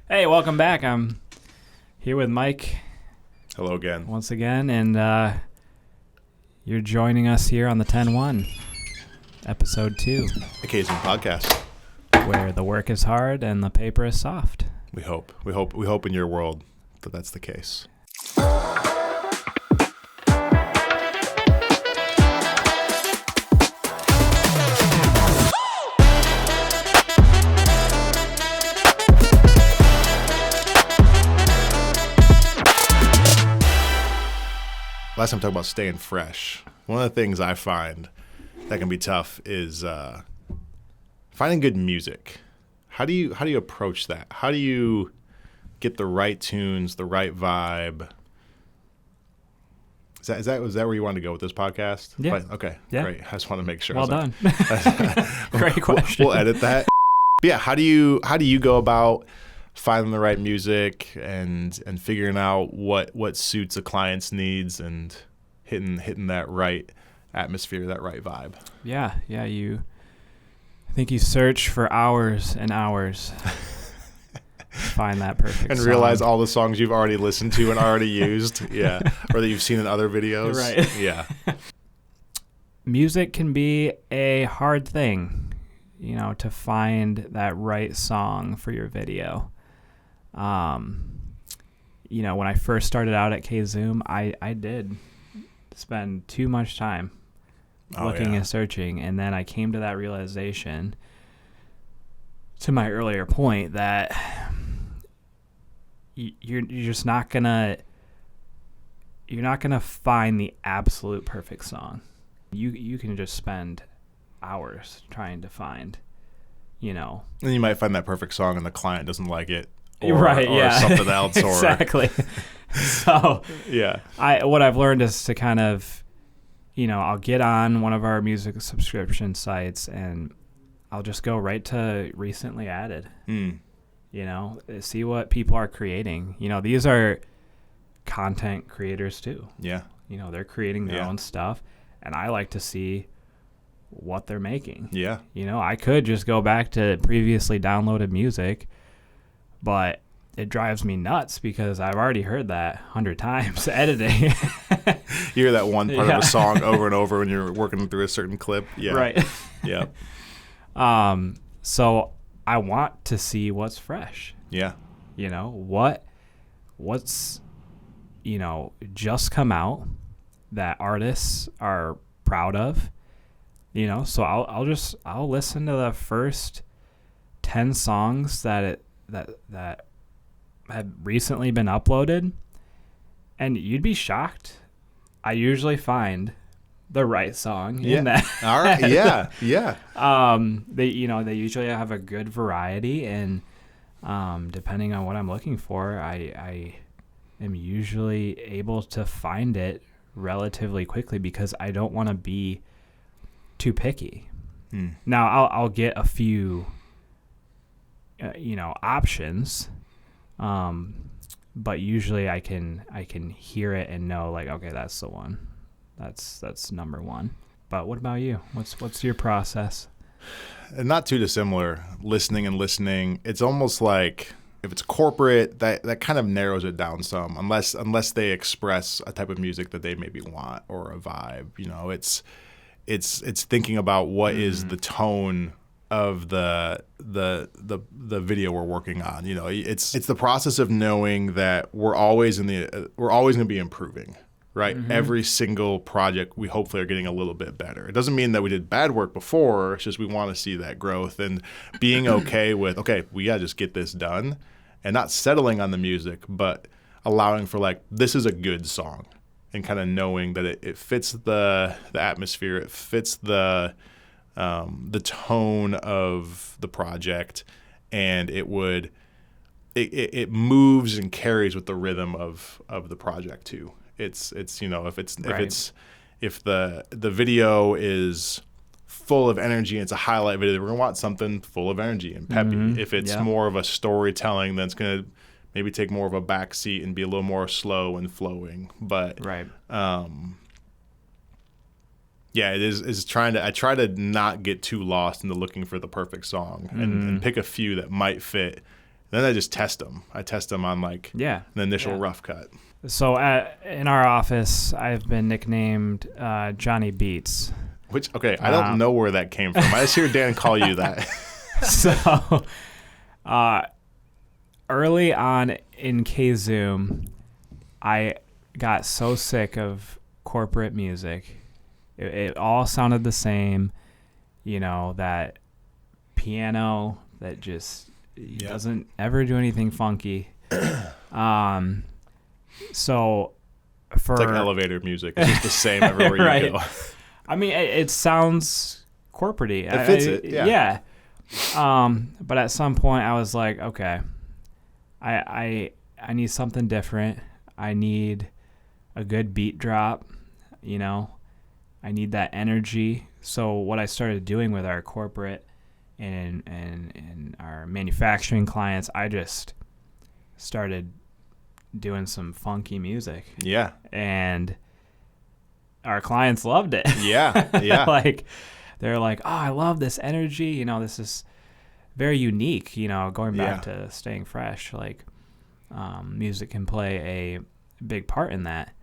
Hey, welcome back. I'm here with Mike Hello again. once again, and you're joining us here on the 10-1, episode 2, Occasion podcast. where the work is hard and the paper is soft. We hope in your world that that's the case. Last time we talked about staying fresh. One of the things I find that can be tough is finding good music. How do you approach that? How do you get the right tunes, the right vibe? Is that where you wanted to go with this podcast? Yeah. Okay. Yeah. Great. I just want to make sure. Well done. Great question. We'll edit that. Yeah. How do you go about finding the right music and figuring out what suits a client's needs and hitting that right atmosphere, that right vibe? Yeah. I think you search for hours and hours to find that perfect And song. realize all the songs you've already listened to and already used. Yeah. Or that you've seen in other videos. Right. Yeah. Music can be a hard thing, to find that right song for your video. When I first started out at KZoom, I did spend too much time looking and searching, and then I came to that realization, to my earlier point, that you're just not gonna find the absolute perfect song. You can just spend hours trying to find, And you might find that perfect song and the client doesn't like it. Or something else. Exactly. So yeah. What I've learned is to kind of, I'll get on one of our music subscription sites and I'll just go right to recently added. See what people are creating. These are content creators too. Yeah. They're creating their own stuff, and I like to see what they're making. Yeah. I could just go back to previously downloaded music, but it drives me nuts because I've already heard that 100 times editing. You hear that one part of a song over and over when you're working through a certain clip. Yeah. Right. Yeah. So I want to see what's fresh. Yeah. What's just come out that artists are proud of. So I'll listen to the first 10 songs that have recently been uploaded, and you'd be shocked. I usually find the right song in that. All right. Yeah. Yeah. They usually have a good variety, and depending on what I'm looking for, I am usually able to find it relatively quickly because I don't want to be too picky. Now I'll get a few options, but usually I can hear it and know, like, okay, that's the one, that's number one. But what about you? What's your process? And not too dissimilar. Listening. It's almost like if it's corporate, that kind of narrows it down some, unless they express a type of music that they maybe want or a vibe. It's thinking about what is the tone of the video we're working on. It's the process of knowing that we're always going to be improving, right? Mm-hmm. Every single project we hopefully are getting a little bit better. It doesn't mean that we did bad work before. It's just we want to see that growth and being okay with, okay, we got to just get this done, and not settling on the music, but allowing for, like, this is a good song, and kind of knowing that it fits the atmosphere, it fits the tone of the project, and it moves and carries with the rhythm of the project too. If the video is full of energy and it's a highlight video, we're gonna want something full of energy and peppy. Mm-hmm. If it's more of a storytelling, then it's gonna maybe take more of a back seat and be a little more slow and flowing. But right. Yeah, I try to not get too lost into looking for the perfect song and pick a few that might fit Then I just test them. I test them on like Yeah. an initial Yeah. rough cut. So in our office, I've been nicknamed Johnny Beats. Which, okay, I don't know where that came from. I just hear Dan call you that. So early on in KZoom, I got so sick of corporate music. It all sounded the same. You know, that piano that just doesn't ever do anything funky. So for It's like elevator music. It's just the same everywhere Right. you go. I mean, it sounds corporate-y. It fits it, yeah. Yeah. But at some point, I was like, okay, I need something different. I need a good beat drop. You know, I need that energy. So what I started doing with our corporate and our manufacturing clients, I just started doing some funky music. Yeah. And our clients loved it. Yeah. Yeah. Like, they're like, oh, I love this energy. You know, this is very unique, you know, going back to staying fresh. Like, music can play a big part in that,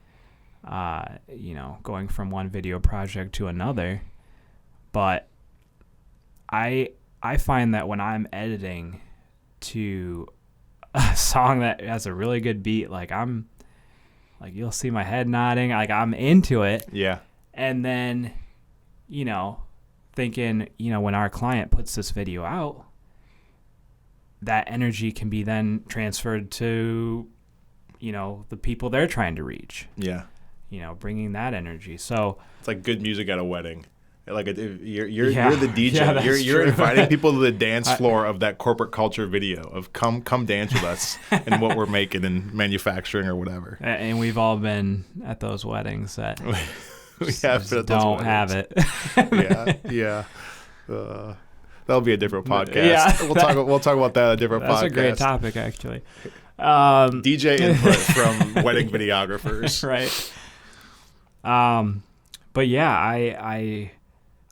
you know, going from one video project to another. But I find that when I'm editing to a song that has a really good beat, like you'll see my head nodding, like I'm into it. Yeah. And then, you know, thinking, you know, when our client puts this video out, that energy can be then transferred to, you know, the people they're trying to reach. Yeah. You know, bringing that energy. So It's like good music at a wedding. Like you're Yeah. the DJ. Yeah, that's you're true. inviting people to the dance floor of that corporate culture video of come dance with us and what we're making in manufacturing or whatever. And we've all been at those weddings that We just have been at those don't have weddings. it. Yeah. That'll be a different podcast. Yeah. We'll talk about that in a different That's podcast. a great topic, actually. DJ input from wedding videographers. Right. But yeah,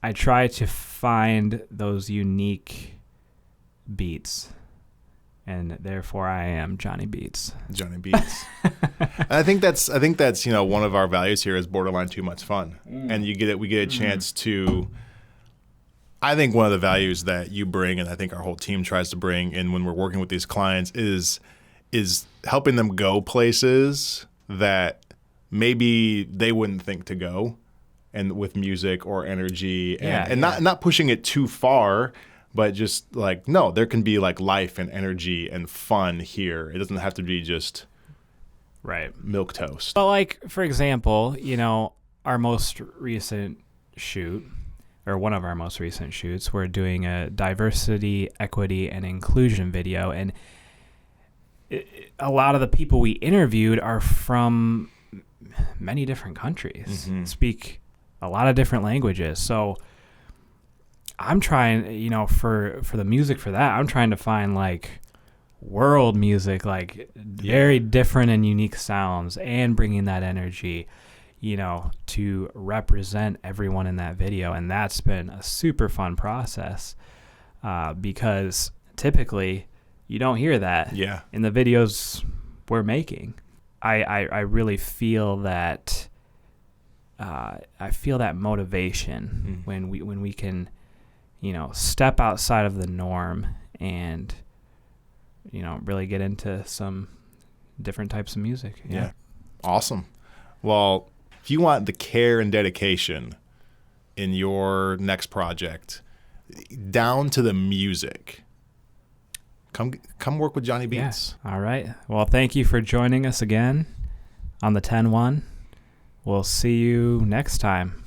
I try to find those unique beats, and therefore I am Johnny Beats. Johnny Beats. And I think that's you know, one of our values here is borderline too much fun, and we get a chance to. I think one of the values that you bring, and I think our whole team tries to bring, in when we're working with these clients, is helping them go places that maybe they wouldn't think to go, and with music or energy, and not pushing it too far, but just like, no, there can be like life and energy and fun here. It doesn't have to be just Right. milk toast. But like, for example, you know, our most recent shoot, or one of our most recent shoots, we're doing a diversity, equity, and inclusion video. And a lot of the people we interviewed are from many different countries, speak a lot of different languages. So I'm trying, you know, for the music for that, I'm trying to find like world music, like very different and unique sounds, and bringing that energy, you know, to represent everyone in that video. And that's been a super fun process, because typically you don't hear that in the videos we're making. I really feel that I feel that motivation when we can, you know, step outside of the norm and, you know, really get into some different types of music. Yeah. Awesome. Well, if you want the care and dedication in your next project, down to the music, come work with Johnny Beats. Yeah. All right. Well, thank you for joining us again on the 10-1. We'll see you next time.